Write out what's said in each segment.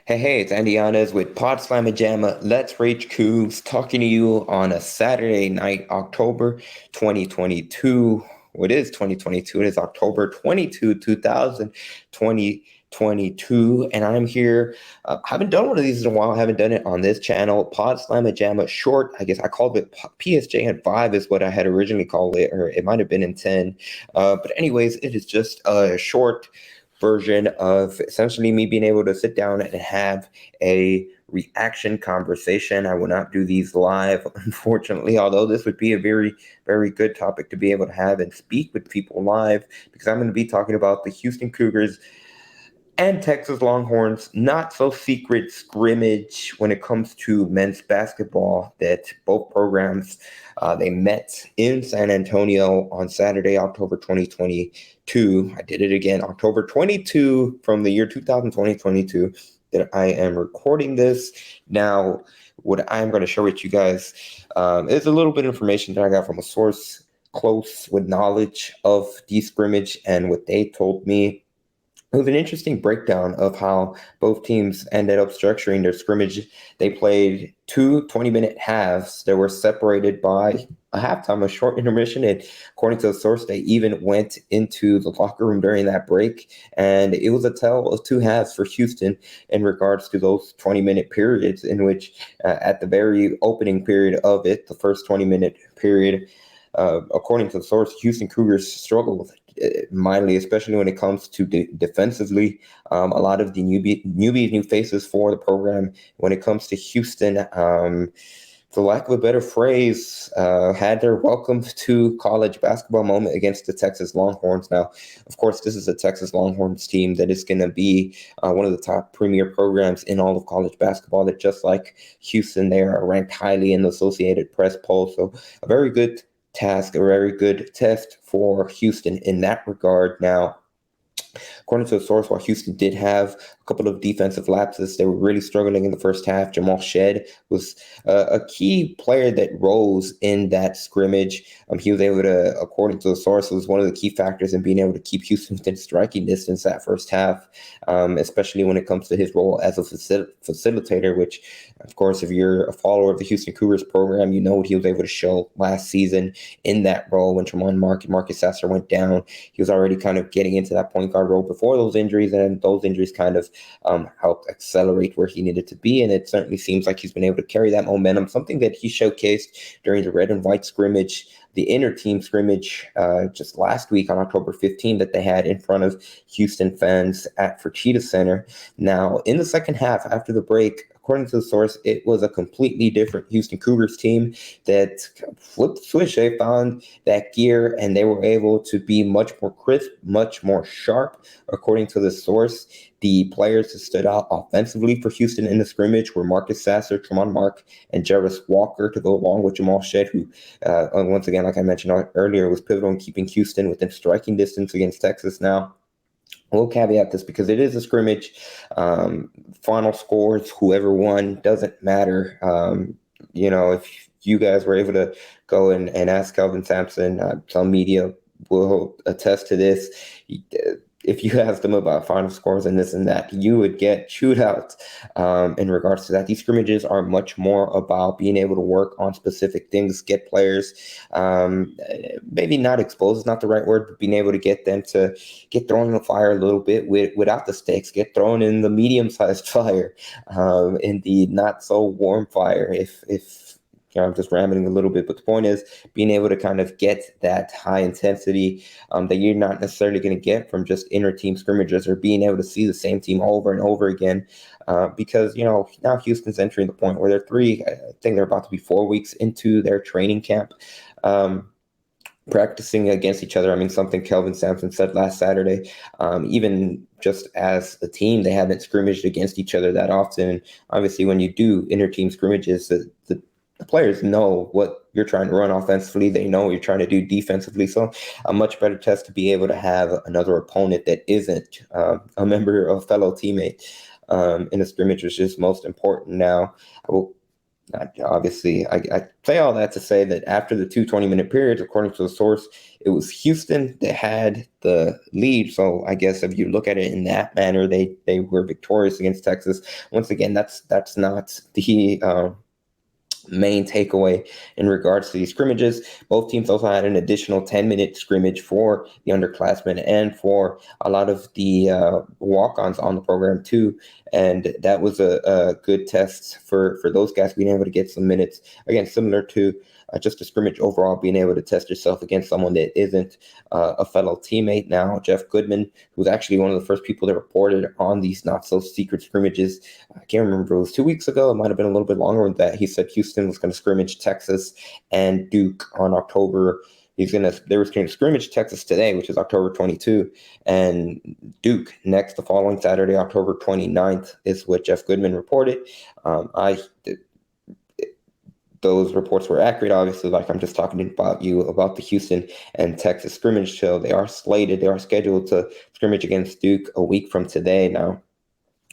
Hey, it's Andy Yanez with Pawd Slama Jama. Let's Rage Cougs talking to you on a Saturday night, October 2022. What is 2022? It is October 22, 2022. And I'm here. Haven't done one of these in a while. I haven't done it on this channel. Pawd Slama Jama short. I guess I called it PSJA in 5 is what I had originally called it, or it might have been in 10. But anyways, it is just a short version of essentially me being able to sit down and have a reaction conversation. I will not do these live, unfortunately, although this would be a very, very good topic to be able to have and speak with people live because I'm going to be talking about the Houston Cougars and Texas Longhorns not so secret scrimmage when it comes to men's basketball that both programs they met in San Antonio on Saturday, October 2022. I did it again, October 22 from the year 2022 that I am recording this. Now, what I'm going to share with you guys is a little bit of information that I got from a source close with knowledge of the scrimmage and what they told me. It was an interesting breakdown of how both teams ended up structuring their scrimmage. They played two 20-minute halves that were separated by a halftime, a short intermission. And according to the source, they even went into the locker room during that break. And it was a tale of two halves for Houston in regards to those 20-minute periods in which at the very opening period of it, the first 20-minute period, according to the source, Houston Cougars struggled mightily, especially when it comes to defensively. A lot of the newbies, new faces for the program when it comes to Houston, for lack of a better phrase, had their welcome to college basketball moment against the Texas Longhorns. Now, of course, this is a Texas Longhorns team that is going to be one of the top premier programs in all of college basketball. That just like Houston, they are ranked highly in the Associated Press poll. So a very good task, a very good test for Houston in that regard. Now, according to a source, while Houston did have a couple of defensive lapses, they were really struggling in the first half. Jamal Shed was a key player that rose in that scrimmage. He was able to, according to the source, was one of the key factors in being able to keep Houston within striking distance that first half, especially when it comes to his role as a facilitator, which, of course, if you're a follower of the Houston Cougars program, you know what he was able to show last season in that role when Tremont Marcus Sasser went down. He was already kind of getting into that point guard role before those injuries, and those injuries kind of helped accelerate where he needed to be. And it certainly seems like he's been able to carry that momentum, something that he showcased during the red and white scrimmage, the inter-team scrimmage just last week on October 15 that they had in front of Houston fans at Fertitta Center. Now, in the second half, after the break, according to the source, it was a completely different Houston Cougars team that flipped the switch. They found that gear and they were able to be much more crisp, much more sharp. According to the source, the players that stood out offensively for Houston in the scrimmage were Marcus Sasser, Tremont Mark, and Jarvis Walker to go along with Jamal Shed, who, once again, like I mentioned earlier, was pivotal in keeping Houston within striking distance against Texas. Now, we'll caveat this because it is a scrimmage. Final scores, whoever won, doesn't matter. If you guys were able to go and ask Kelvin Sampson, some media will attest to this. If you asked them about final scores and this and that, you would get shootouts in regards to that. These scrimmages are much more about being able to work on specific things, get players, maybe not exposed is not the right word, but being able to get them to get thrown in the fire a little bit without the stakes, get thrown in the medium-sized fire, in the not-so-warm fire, if I'm just rambling a little bit, but the point is being able to kind of get that high intensity that you're not necessarily going to get from just inter-team scrimmages, or being able to see the same team over and over again. Because, now Houston's entering the point where I think they're about to be 4 weeks into their training camp, practicing against each other. I mean, something Kelvin Sampson said last Saturday, even just as a team, they haven't scrimmaged against each other that often. Obviously, when you do inter-team scrimmages, the players know what you're trying to run offensively. They know what you're trying to do defensively. So a much better test to be able to have another opponent that isn't a member or fellow teammate in a scrimmage, which is most important. Now, I will Obviously, I say all that to say that after the two 20-minute periods, according to the source, it was Houston that had the lead. So I guess if you look at it in that manner, they were victorious against Texas. Once again, that's not the main takeaway in regards to these scrimmages. Both teams also had an additional 10-minute scrimmage for the underclassmen and for a lot of the walk-ons on the program too. And that was a good test for those guys being able to get some minutes. Again, similar to just a scrimmage overall, being able to test yourself against someone that isn't a fellow teammate. Now, Jeff Goodman, who was actually one of the first people that reported on these not-so-secret scrimmages, I can't remember if it was 2 weeks ago. It might have been a little bit longer than that. He said Houston was going to scrimmage Texas and Duke on October. They were going to scrimmage Texas today, which is October 22, and Duke next the following Saturday, October 29th, is what Jeff Goodman reported. Those reports were accurate, obviously, like I'm just talking about the Houston and Texas scrimmage. So they are scheduled to scrimmage against Duke a week from today. Now,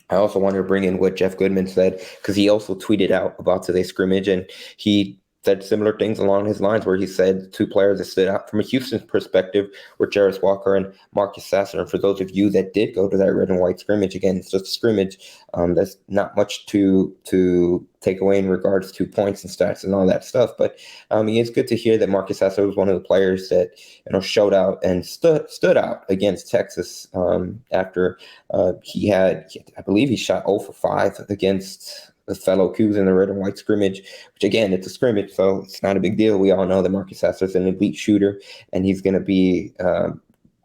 I also wanted to bring in what Jeff Goodman said, because he also tweeted out about today's scrimmage, and he said similar things along his lines, where he said two players that stood out from a Houston perspective were Jarris Walker and Marcus Sasser. And for those of you that did go to that red and white scrimmage, again, it's just a scrimmage. There's not much to take away in regards to points and stats and all that stuff. But it's good to hear that Marcus Sasser was one of the players that showed out and stood out against Texas after I believe he shot 0 for 5 against the fellow Cougs in the red and white scrimmage, which again, it's a scrimmage, so it's not a big deal. We all know that Marcus Sasser is an elite shooter, and he's going to be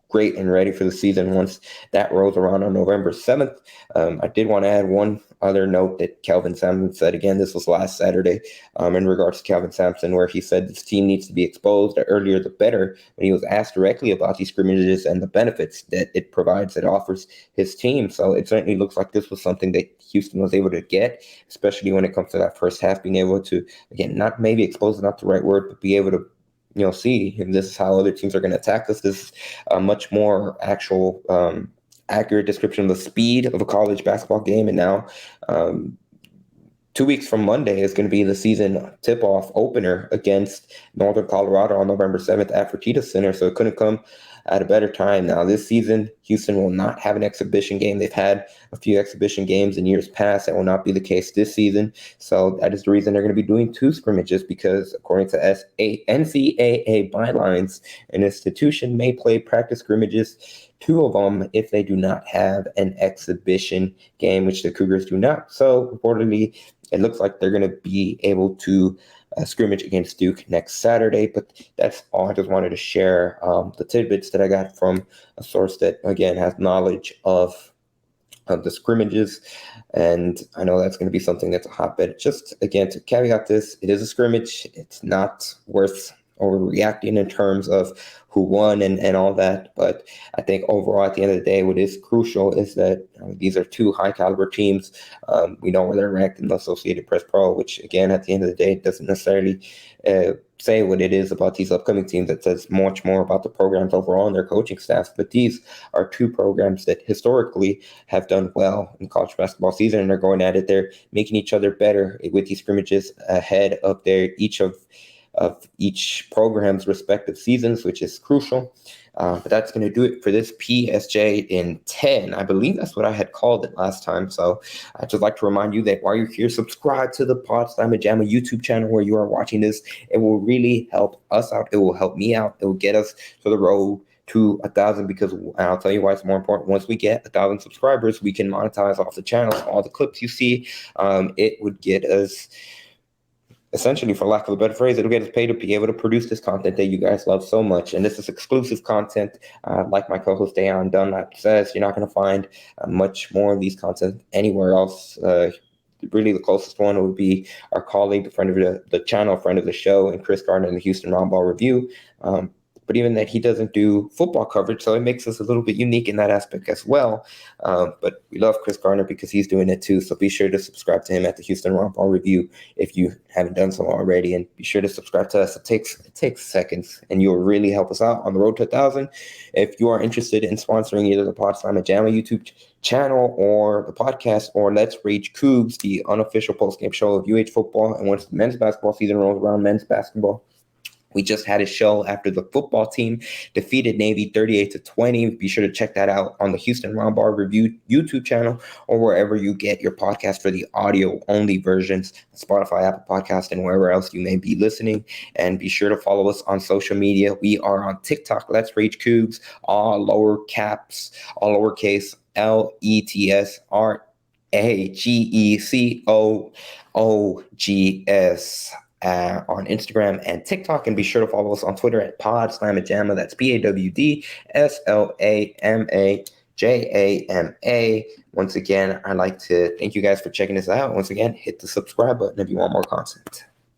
great and ready for the season once that rolls around on November 7th. I did want to add one other note that Kelvin Sampson said. Again, this was last Saturday in regards to Kelvin Sampson, where he said this team needs to be exposed, the earlier the better, when he was asked directly about these scrimmages and the benefits that it provides, that offers his team. So it certainly looks like this was something that Houston was able to get, especially when it comes to that first half, being able to, again, not maybe expose is not the right word, but be able to see, and this is how other teams are going to attack us. This is a much more accurate description of the speed of a college basketball game. And now 2 weeks from Monday is going to be the season tip-off opener against Northern Colorado on November 7th at Fertitta Center. So it couldn't come at a better time. Now, this season, Houston will not have an exhibition game. They've had a few exhibition games in years past. That will not be the case this season. So that is the reason they're going to be doing 2 scrimmages, because according to NCAA bylines, an institution may play practice scrimmages, 2 of them, if they do not have an exhibition game, which the Cougars do not. So reportedly, it looks like they're going to be able to scrimmage against Duke next Saturday. But that's all. I just wanted to share the tidbits that I got from a source that, again, has knowledge of the scrimmages. And I know that's going to be something that's a hotbed. Just, again, to caveat this, it is a scrimmage. It's not worth overreacting in terms of who won and all that. But I think overall, at the end of the day, what is crucial is that these are 2 high caliber teams. We know where they're ranked in the Associated Press Pro, which, again, at the end of the day, doesn't necessarily say what it is about these upcoming teams. It says much more about the programs overall and their coaching staffs. But these are 2 programs that historically have done well in college basketball season, and they're going at it. They're making each other better with these scrimmages ahead of each program's respective seasons, which is crucial. But that's going to do it for this PSJ in 10. I believe that's what I had called it last time. So I'd just like to remind you that while you're here, subscribe to the Pawd Slama Jama YouTube channel where you are watching this. It will really help us out. It will help me out. It will get us to the road to 1,000, because I'll tell you why it's more important. Once we get 1,000 subscribers, we can monetize off the channel. So all the clips you see, it would get us, essentially, for lack of a better phrase, it'll get us paid to be able to produce this content that you guys love so much. And this is exclusive content. Like my co-host Dayon Dunlap says, you're not going to find much more of these content anywhere else. Really, the closest one would be our colleague, the friend of the channel, friend of the show, and Chris Gardner in the Houston Roundball Review. but even that, he doesn't do football coverage, so it makes us a little bit unique in that aspect as well. But we love Chris Gardner because he's doing it too, so be sure to subscribe to him at the Houston Roundball Review if you haven't done so already, and be sure to subscribe to us. It takes seconds, and you'll really help us out on the road to 1,000. If you are interested in sponsoring either the Pawd Slama Jama YouTube channel or the podcast, or Let's Rage Cougs, the unofficial post-game show of UH football, and once the men's basketball season rolls around, men's basketball, we just had a show after the football team defeated Navy 38-20. Be sure to check that out on the Houston Roundball Review YouTube channel, or wherever you get your podcast for the audio-only versions, Spotify, Apple Podcast, and wherever else you may be listening. And be sure to follow us on social media. We are on TikTok, Let's Rage Cougs, all lowercase, LETSRAGECOOGS. On Instagram and TikTok, and be sure to follow us on Twitter at Pawd Slama Jama. That's PAWDSLAMAJAMA. Once again, I'd like to thank you guys for checking this out. Once again, hit the subscribe button if you want more content.